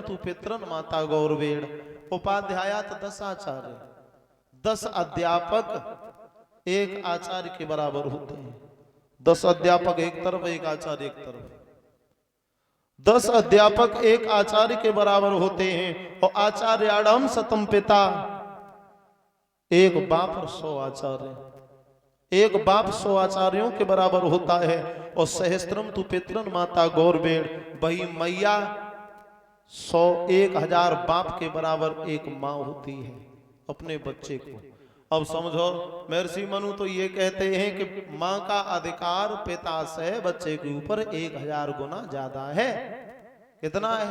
तु पितरन माता गौरवेण। उपाध्यायात 10 आचार्य, 10 अध्यापक एक आचार्य के बराबर होते हैं। 10 अध्यापक एक तरफ, एक आचार्य एक तरफ। 10 अध्यापक एक आचार्य के बराबर होते हैं। और आचार्याणाम शतम पिता, एक बाप और 100 आचार्य, एक बाप 100 आचार्यों के बराबर होता है। और सहस्त्रम तु पितरन माता गौरवेण, वही मैया 1000 बाप के बराबर एक माँ होती है अपने बच्चे को। अब समझो, महर्षि मनु तो ये कहते हैं कि माँ का अधिकार पिता से बच्चे के ऊपर 1000 गुना ज्यादा है। कितना है?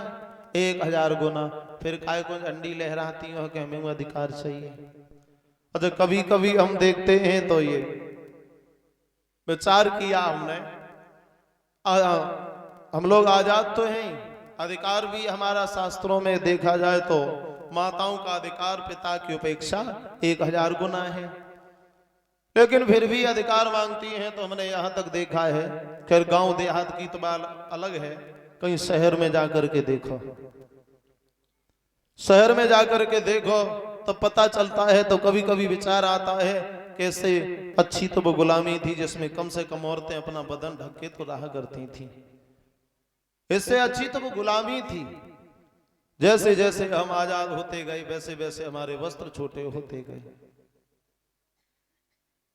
1000 गुना। फिर काय को झंडी लहराती हो कि हमें अधिकार चाहिए। अच्छा, कभी कभी हम देखते हैं तो ये विचार किया हमने, हम लोग आजाद तो हैं, अधिकार भी हमारा शास्त्रों में देखा जाए तो माताओं का अधिकार पिता की अपेक्षा 1000 गुना है, लेकिन फिर भी अधिकार मांगती हैं। तो हमने यहां तक देखा है, खैर गांव देहात की तो बात अलग है, कहीं शहर में जाकर के देखो, शहर में जाकर के देखो तो पता चलता है। तो कभी कभी विचार आता है, कैसे अच्छी तो वो गुलामी थी जिसमें कम से कम औरतें अपना बदन ढक के तो रहा करती थी। इससे अच्छी तो वो गुलामी थी। जैसे जैसे हम आजाद होते गए वैसे वैसे हमारे वस्त्र छोटे होते गए।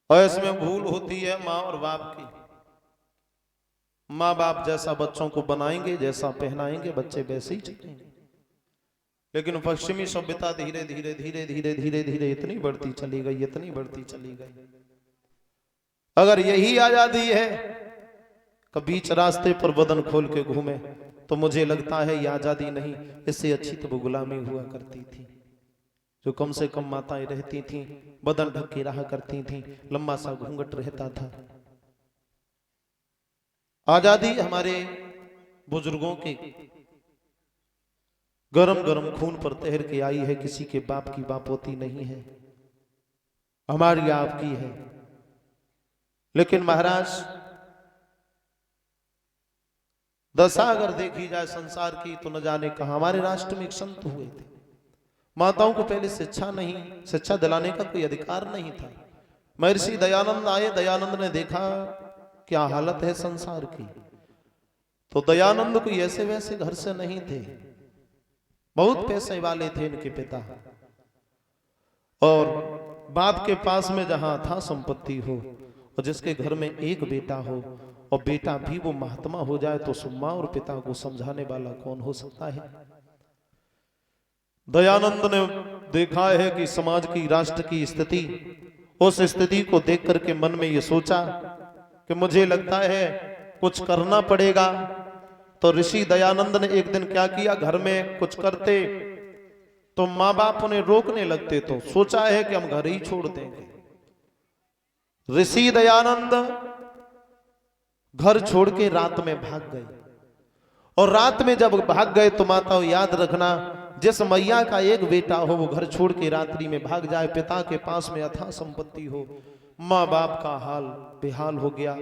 और इसमें भूल होती है माँ और बाप की। माँ बाप जैसा बच्चों को बनाएंगे, जैसा पहनाएंगे, बच्चे वैसे ही चलेंगे। लेकिन पश्चिमी सभ्यता धीरे धीरे धीरे धीरे धीरे धीरे इतनी बढ़ती चली गई, इतनी बढ़ती चली गई। अगर यही आजादी है कि बीच रास्ते पर बदन खोल के घूमे, तो मुझे लगता है ये आजादी नहीं, इससे अच्छी तो वो गुलामी हुआ करती थी। जो कम से कम माताएं रहती थीं, बदन ढक के रहा करती थीं, लंबा सा घूंघट रहता था। आजादी हमारे बुजुर्गों के गरम गरम खून पर तैर के आई है, किसी के बाप की बापोती नहीं है, हमारी आपकी है। लेकिन महाराज, दशा अगर देखी जाए संसार की तो न जाने कहां। हमारे राष्ट्र में एक संत हुए थे, माताओं को पहले शिक्षा दिलाने का कोई अधिकार नहीं था। महर्षि दयानंद आए, दयानंद ने देखा क्या हालत है संसार की। तो दयानंद कोई ऐसे वैसे घर से नहीं थे, बहुत पैसे वाले थे इनके पिता, और बाप के पास में जहां था संपत्ति हो, और जिसके घर में एक बेटा हो और बेटा भी वो महात्मा हो जाए, तो सुम्मा और पिता को समझाने वाला कौन हो सकता है। दयानंद ने देखा है कि समाज की, राष्ट्र की स्थिति, उस स्थिति को देख करके मन में ये सोचा कि मुझे लगता है कुछ करना पड़ेगा। तो ऋषि दयानंद ने एक दिन क्या किया, घर में कुछ करते तो माँ बाप उन्हें रोकने लगते, तो सोचा है कि हम घर ही छोड़ देंगे। ऋषि दयानंद घर छोड़ के रात में भाग गए, और रात में जब भाग गए तो माताओं याद रखना, जिस मैया का एक बेटा हो वो घर छोड़ के रात्रि में भाग जाए, पिता के पास में अथाह संपत्ति हो, माँ बाप का हाल बेहाल हो गया।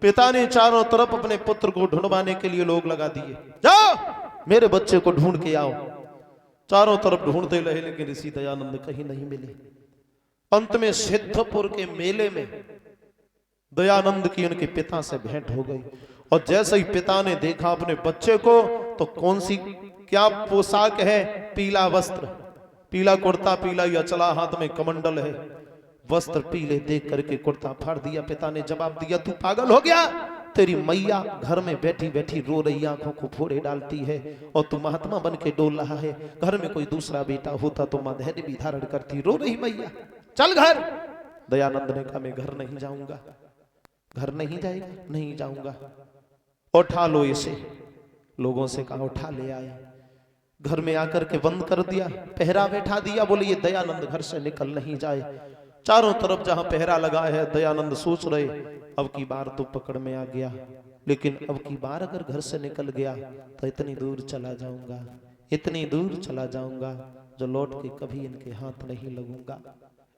पिता ने चारों तरफ अपने पुत्र को ढूंढवाने के लिए लोग लगा दिए, जाओ मेरे बच्चे को ढूंढ के आओ। चारों तरफ ढूंढते रहे, लेकिन ऋषि दयानंद कहीं नहीं मिले। अंत में सिद्धपुर के मेले में दयानंद की उनके पिता से भेंट हो गई, और जैसे ही पिता ने देखा अपने बच्चे को, तो कौन सी क्या पोशाक है, पीला वस्त्र, पीला कुर्ता, पीला अचला, हाथ में कमंडल है, वस्त्र पीले देख करके कुर्ता फाड़ दिया। पिता ने जवाब दिया, तू पागल हो गया, तेरी मैया घर में बैठी बैठी रो रही, आंखों को फोड़े डालती है, और तू महात्मा बन के डोल रहा है। घर में कोई दूसरा बेटा होता तो मां धैर्य भी धारण करती, रो रही मैया, चल घर। दयानंद ने कहा, मैं घर नहीं जाऊंगा। घर नहीं जाएगा? नहीं जाऊंगा। उठा लो इसे, लोगों से कहा उठा ले आए, घर में आकर के बंद कर दिया, पहरा बैठा दिया, बोले ये दयानंद घर से निकल नहीं जाए। चारों तरफ जहां पहरा लगा है, दयानंद सोच रहे अब की बार तो पकड़ में आ गया, लेकिन अब की बार अगर घर से निकल गया तो इतनी दूर चला जाऊंगा, इतनी दूर चला जाऊंगा जो लौट के कभी इनके हाथ नहीं लगूंगा।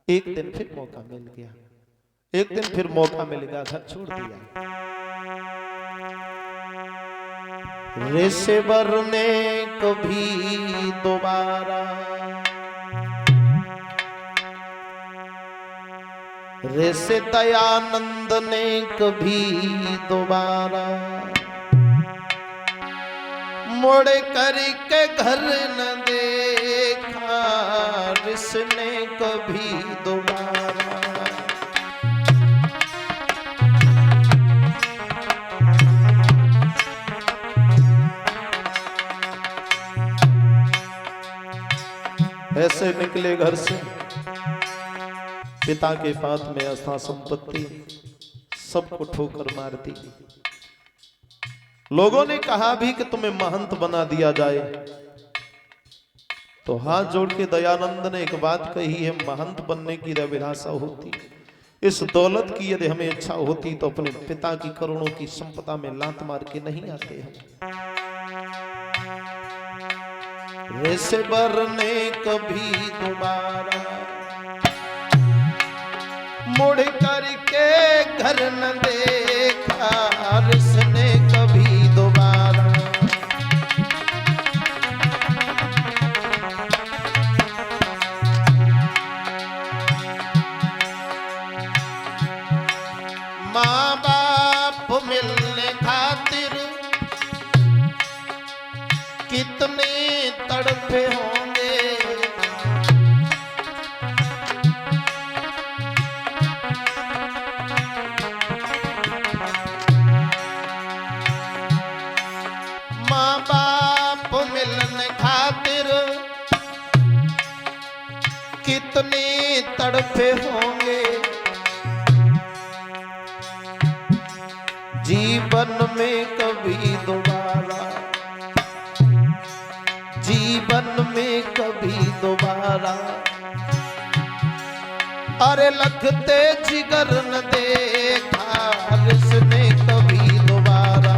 एक दिन फिर मौका मिल गया, एक दिन फिर मौका मिल गया, घर छोड़ दिया। ऋषिवर ने कभी दोबारा, ऋषि दयानंद ने कभी दोबारा मुड़ करके घर न देखा, ऋषि ने कभी दोबारा। ऐसे निकले घर से, पिता के पास में अथा संपत्ति, सबको ठोकर मार दी। लोगों ने कहा भी कि तुम्हें महंत बना दिया जाए, तो हाथ जोड़ के दयानंद ने एक बात कही है, महंत बनने की अभिलाषा होती, इस दौलत की यदि हमें इच्छा होती तो अपने पिता की करोड़ों की संपदा में लात मार के नहीं आते हम। ऋषिवर ने कभी दोबारा मुड़ करके घर न देखा, ऋषि ने कभी दोबारा। माँ बाप मिलने खातिर कितने तड़पे होंगे, माँ बाप मिलने खातिर कितने तड़पे होंगे, जीवन में कभी दोबारा, जीवन में कभी दोबारा। अरे लगते जिगर न देखा, ऋषि ने कभी दोबारा।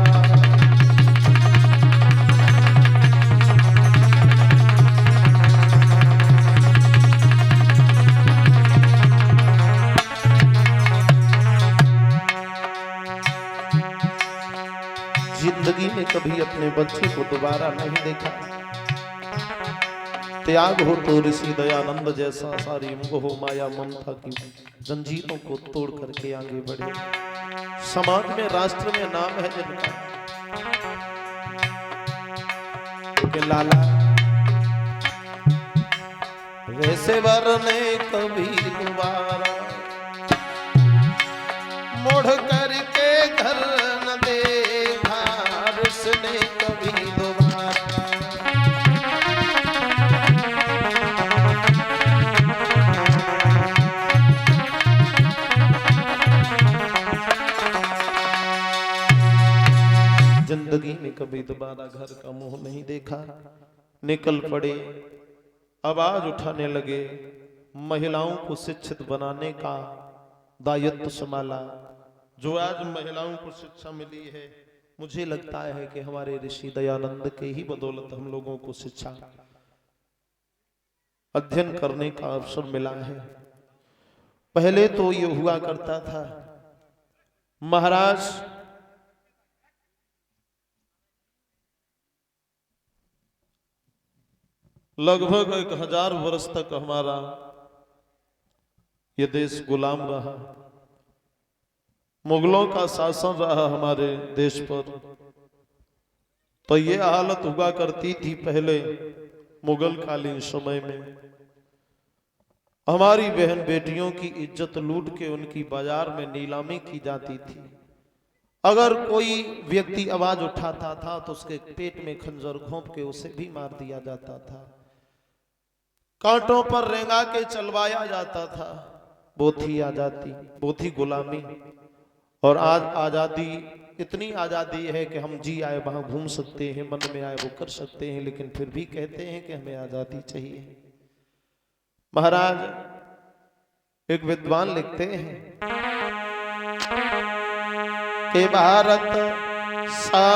जिंदगी में कभी अपने बच्चे को दोबारा नहीं देखा। त्याग हो तो ऋषि दयानंद जैसा सारी मोह माया ममता की जंजीरों को तोड़ करके आगे बढ़े। समाज में राष्ट्र में नाम है जिनका, लेकिन लाला ऋषिवर ने कभी दोबारा मुड़ करके घर न देखा, ऋषि ने कभी दोबारा। जिंदगी में कभी दोबारा घर का मुंह नहीं देखा। निकल पड़े, आवाज उठाने लगे, महिलाओं को शिक्षित बनाने का दायित्व संभाला। जो आज महिलाओं को शिक्षा मिली है, मुझे लगता है कि हमारे ऋषि दयानंद के ही बदौलत हम लोगों को शिक्षा अध्ययन करने का अवसर मिला है। पहले तो ये हुआ करता था, महाराज लगभग 1000 वर्ष तक हमारा ये देश गुलाम रहा, मुगलों का शासन रहा हमारे देश पर। तो ये हालत हुआ करती थी पहले मुगल कालीन समय में। हमारी बहन बेटियों की इज्जत लूट के उनकी बाजार में नीलामी की जाती थी। अगर कोई व्यक्ति आवाज उठाता था तो उसके पेट में खंजर घोंप के उसे भी मार दिया जाता था, कांटों पर रेंगा के चलवाया जाता था। वो थी आजादी, वो थी गुलामी। और आज आजादी, इतनी आजादी है कि हम जी आए वहां घूम सकते हैं, मन में आए वो कर सकते हैं, लेकिन फिर भी कहते हैं कि हमें आजादी चाहिए। महाराज एक विद्वान लिखते हैं कि भारत सा